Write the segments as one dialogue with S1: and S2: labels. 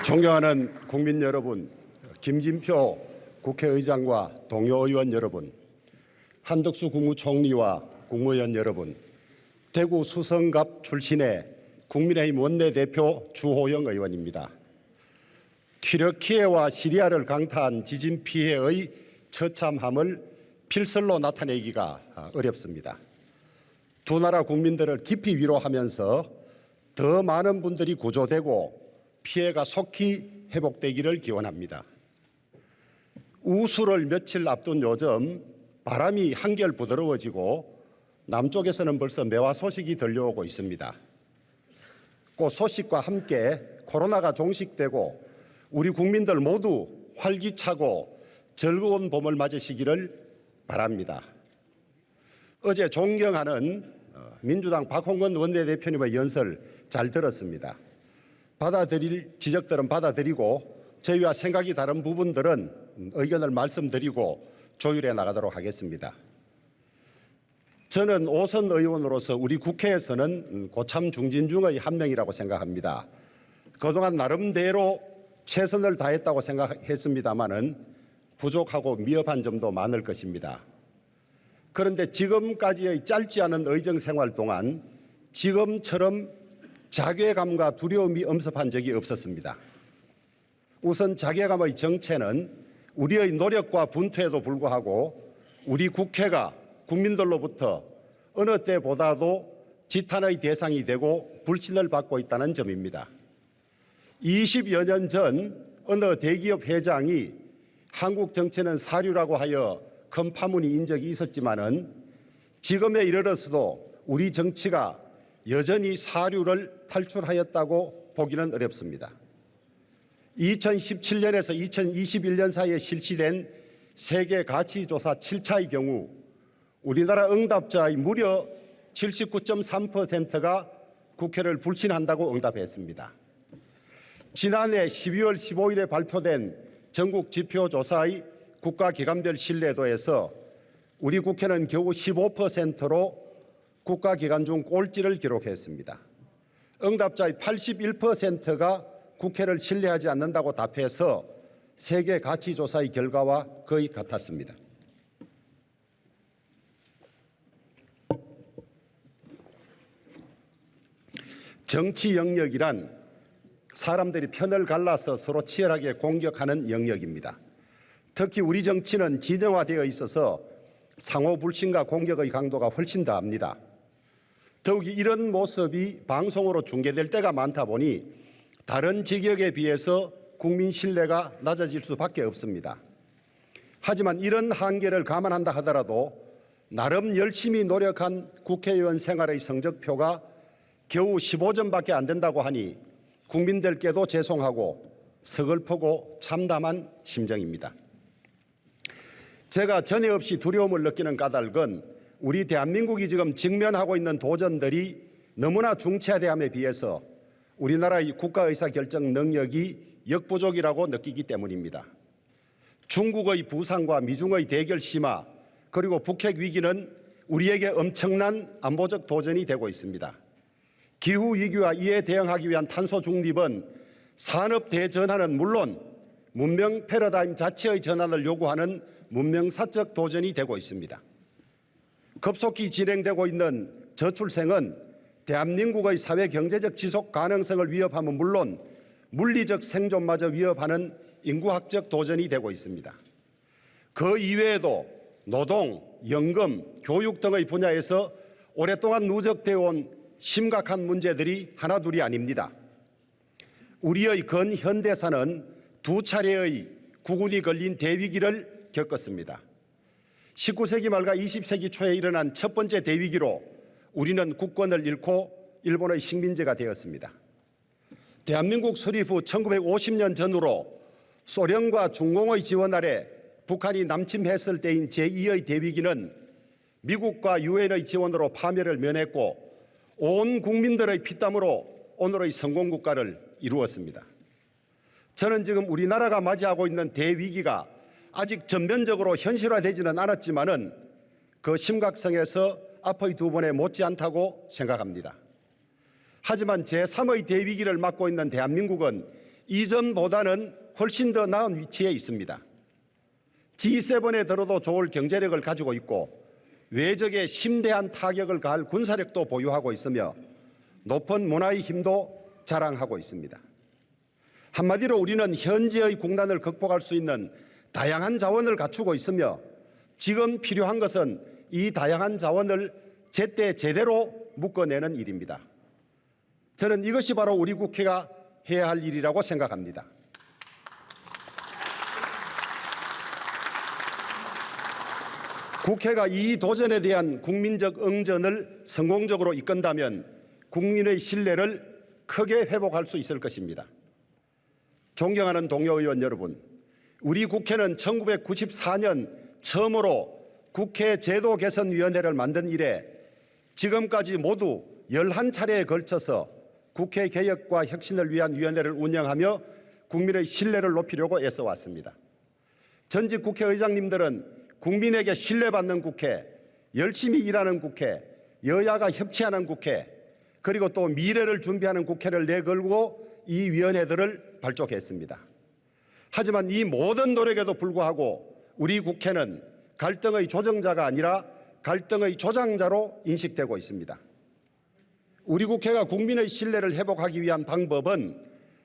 S1: 존경하는 국민 여러분, 김진표 국회의장과 동료 의원 여러분, 한덕수 국무총리와 국무위원 여러분, 대구 수성갑 출신의 국민의힘 원내대표 주호영 의원입니다. 튀르키예와 시리아를 강타한 지진 피해의 처참함을 필설로 나타내기가 어렵습니다. 두 나라 국민들을 깊이 위로하면서 더 많은 분들이 구조되고 피해가 속히 회복되기를 기원합니다. 우수를 며칠 앞둔 요즘 바람이 한결 부드러워지고 남쪽에서는 벌써 매화 소식이 들려오고 있습니다. 그 소식과 함께 코로나가 종식되고 우리 국민들 모두 활기차고 즐거운 봄을 맞으시기를 바랍니다. 어제 존경하는 민주당 박홍근 원내대표님의 연설 잘 들었습니다. 받아들일 지적들은 받아들이고 저희와 생각이 다른 부분들은 의견을 말씀드리고 조율해 나가도록 하겠습니다. 저는 5선 의원으로서 우리 국회에서는 고참 중진 중의 한 명이라고 생각합니다. 그동안 나름대로 최선을 다했다고 생각했습니다마는 부족하고 미흡한 점도 많을 것입니다. 그런데 지금까지의 짧지 않은 의정 생활 동안 지금처럼 자괴감과 두려움이 엄습한 적이 없었습니다. 우선 자괴감의 정체는 우리의 노력과 분투에도 불구하고 우리 국회가 국민들로부터 어느 때보다도 지탄의 대상이 되고 불신을 받고 있다는 점입니다. 20여 년 전 어느 대기업 회장이 한국 정치는 사류라고 하여 큰 파문이 인 적이 있었지만은 지금에 이르러서도 우리 정치가 여전히 사류를 탈출하였다고 보기는 어렵습니다. 2017년에서 2021년 사이에 실시된 세계 가치조사 7차의 경우 우리나라 응답자의 무려 79.3%가 국회를 불신한다고 응답했습니다. 지난해 12월 15일에 발표된 전국 지표조사의 국가기관별 신뢰도에서 우리 국회는 겨우 15%로 국가기관 중 꼴찌를 기록했습니다. 응답자의 81%가 국회를 신뢰하지 않는다고 답해서 세계 가치조사의 결과와 거의 같았습니다. 정치 영역이란 사람들이 편을 갈라서 서로 치열하게 공격하는 영역입니다. 특히 우리 정치는 진영화되어 있어서 상호 불신과 공격의 강도가 훨씬 더합니다. 더욱이 이런 모습이 방송으로 중계될 때가 많다 보니 다른 지역에 비해서 국민 신뢰가 낮아질 수밖에 없습니다. 하지만 이런 한계를 감안한다 하더라도 나름 열심히 노력한 국회의원 생활의 성적표가 겨우 15점밖에 안 된다고 하니 국민들께도 죄송하고 서글프고 참담한 심정입니다. 제가 전에 없이 두려움을 느끼는 까닭은 우리 대한민국이 지금 직면하고 있는 도전들이 너무나 중차대함에 비해서 우리나라의 국가의사결정 능력이 역부족이라고 느끼기 때문입니다. 중국의 부상과 미중의 대결 심화 그리고 북핵 위기는 우리에게 엄청난 안보적 도전이 되고 있습니다. 기후위기와 이에 대응하기 위한 탄소 중립은 산업 대전환은 물론 문명 패러다임 자체의 전환을 요구하는 문명사적 도전이 되고 있습니다. 급속히 진행되고 있는 저출생은 대한민국의 사회 경제적 지속 가능성을 위협하면 물론 물리적 생존마저 위협하는 인구학적 도전이 되고 있습니다. 그 이외에도 노동, 연금, 교육 등의 분야에서 오랫동안 누적되어 온 심각한 문제들이 하나둘이 아닙니다. 우리의 근현대사는 두 차례의 국운이 걸린 대위기를 겪었습니다. 19세기 말과 20세기 초에 일어난 첫 번째 대위기로 우리는 국권을 잃고 일본의 식민지가 되었습니다. 대한민국 수립 후 1950년 전후로 소련과 중공의 지원 아래 북한이 남침했을 때인 제2의 대위기는 미국과 유엔의 지원으로 파멸을 면했고 온 국민들의 피땀으로 오늘의 성공국가를 이루었습니다. 저는 지금 우리나라가 맞이하고 있는 대위기가 아직 전면적으로 현실화되지는 않았지만은 그 심각성에서 앞의 두 번에 못지않다고 생각합니다. 하지만 제3의 대위기를 맞고 있는 대한민국은 이전보다는 훨씬 더 나은 위치에 있습니다. G7에 들어도 좋을 경제력을 가지고 있고 외적에 심대한 타격을 가할 군사력도 보유하고 있으며 높은 문화의 힘도 자랑하고 있습니다. 한마디로 우리는 현재의 국난을 극복할 수 있는 다양한 자원을 갖추고 있으며 지금 필요한 것은 이 다양한 자원을 제때 제대로 묶어내는 일입니다. 저는 이것이 바로 우리 국회가 해야 할 일이라고 생각합니다. 국회가 이 도전에 대한 국민적 응전을 성공적으로 이끈다면 국민의 신뢰를 크게 회복할 수 있을 것입니다. 존경하는 동료 의원 여러분, 우리 국회는 1994년 처음으로 국회 제도 개선위원회를 만든 이래 지금까지 모두 11차례에 걸쳐서 국회 개혁과 혁신을 위한 위원회를 운영하며 국민의 신뢰를 높이려고 애써왔습니다. 전직 국회의장님들은 국민에게 신뢰받는 국회, 열심히 일하는 국회, 여야가 협치하는 국회, 그리고 또 미래를 준비하는 국회를 내걸고 이 위원회들을 발족했습니다. 하지만 이 모든 노력에도 불구하고 우리 국회는 갈등의 조정자가 아니라 갈등의 조장자로 인식되고 있습니다. 우리 국회가 국민의 신뢰를 회복하기 위한 방법은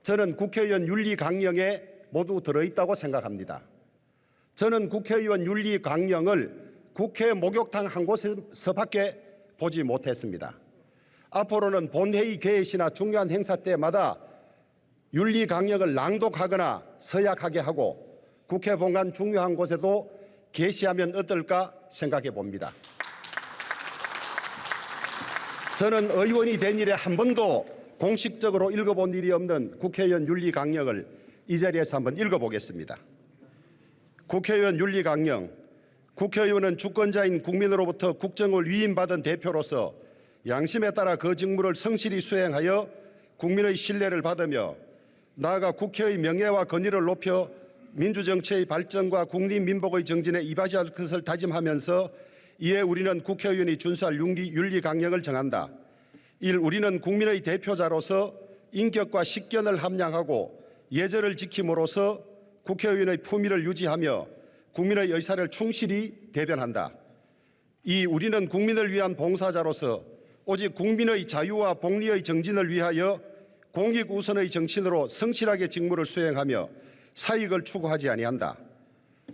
S1: 저는 국회의원 윤리 강령에 모두 들어있다고 생각합니다. 저는 국회의원 윤리 강령을 국회 목욕탕 한 곳에서밖에 보지 못했습니다. 앞으로는 본회의 개시나 중요한 행사 때마다 윤리 강령을 낭독하거나 서약하게 하고 국회 본관 중요한 곳에도 게시하면 어떨까 생각해 봅니다. 저는 의원이 된 이래 한 번도 공식적으로 읽어본 일이 없는 국회의원 윤리 강령을 이 자리에서 한번 읽어보겠습니다. 국회의원 윤리 강령. 국회의원은 주권자인 국민으로부터 국정을 위임받은 대표로서 양심에 따라 그 직무를 성실히 수행하여 국민의 신뢰를 받으며 나아가 국회의 명예와 권위를 높여 민주정치의 발전과 국민민복의 정진에 이바지할 것을 다짐하면서 이에 우리는 국회의원이 준수할 윤리 강령을 정한다. 1. 우리는 국민의 대표자로서 인격과 식견을 함양하고 예절을 지킴으로써 국회의원의 품위를 유지하며 국민의 의사를 충실히 대변한다. 2. 우리는 국민을 위한 봉사자로서 오직 국민의 자유와 복리의 정진을 위하여 공익 우선의 정신으로 성실하게 직무를 수행하며 사익을 추구하지 아니한다.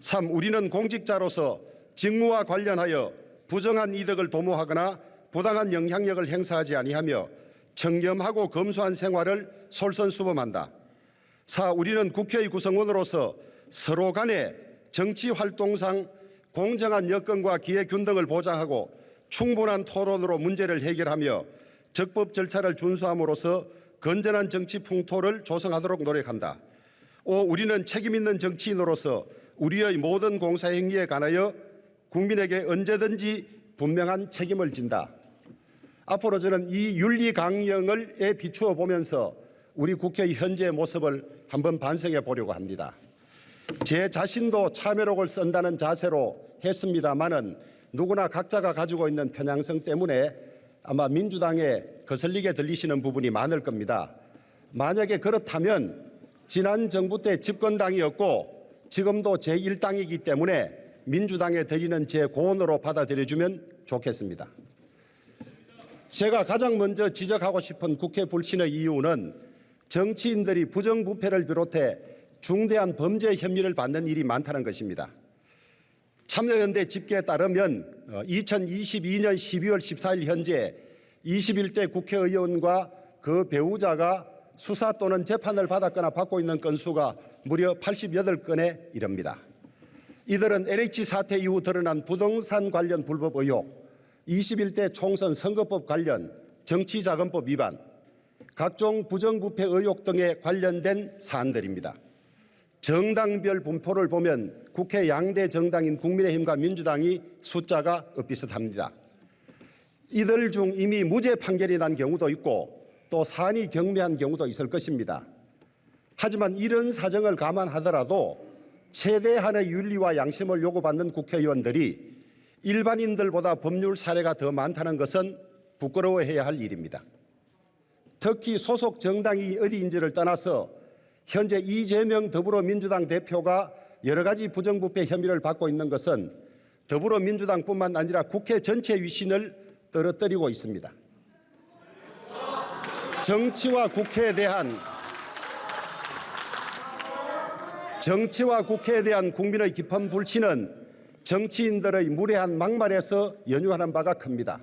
S1: 3. 우리는 공직자로서 직무와 관련하여 부정한 이득을 도모하거나 부당한 영향력을 행사하지 아니하며 청렴하고 검소한 생활을 솔선수범한다. 4. 우리는 국회의 구성원으로서 서로 간의 정치 활동상 공정한 여건과 기회균등을 보장하고 충분한 토론으로 문제를 해결하며 적법 절차를 준수함으로써 건전한 정치 풍토를 조성하도록 노력한다. 5. 우리는 책임있는 정치인으로서 우리의 모든 공사행위에 관하여 국민에게 언제든지 분명한 책임을 진다. 앞으로 저는 이 윤리 강령에 비추어 보면서 우리 국회의 현재의 모습을 한번 반성해 보려고 합니다. 제 자신도 참여록을 쓴다는 자세로 했습니다마는 누구나 각자가 가지고 있는 편향성 때문에 아마 민주당에 거슬리게 들리시는 부분이 많을 겁니다. 만약에 그렇다면 지난 정부 때 집권당이었고 지금도 제1당이기 때문에 민주당에 드리는 제 고언으로 받아들여주면 좋겠습니다. 제가 가장 먼저 지적하고 싶은 국회 불신의 이유는 정치인들이 부정부패를 비롯해 중대한 범죄 혐의를 받는 일이 많다는 것입니다. 참여연대 집계에 따르면 2022년 12월 14일 현재 21대 국회의원과 그 배우자가 수사 또는 재판을 받았거나 받고 있는 건수가 무려 88건에 이릅니다. 이들은 LH 사태 이후 드러난 부동산 관련 불법 의혹, 21대 총선 선거법 관련 정치자금법 위반, 각종 부정부패 의혹 등에 관련된 사안들입니다. 정당별 분포를 보면 국회 양대 정당인 국민의힘과 민주당이 숫자가 엇비슷합니다. 이들 중 이미 무죄 판결이 난 경우도 있고 또 사안이 경미한 경우도 있을 것입니다. 하지만 이런 사정을 감안하더라도 최대한의 윤리와 양심을 요구받는 국회의원들이 일반인들보다 법률 사례가 더 많다는 것은 부끄러워해야 할 일입니다. 특히 소속 정당이 어디인지를 떠나서 현재 이재명 더불어민주당 대표가 여러 가지 부정부패 혐의를 받고 있는 것은 더불어민주당뿐만 아니라 국회 전체 위신을 떨어뜨리고 있습니다. 정치와 국회에 대한 국민의 깊은 불신은 정치인들의 무례한 막말에서 연유하는 바가 큽니다.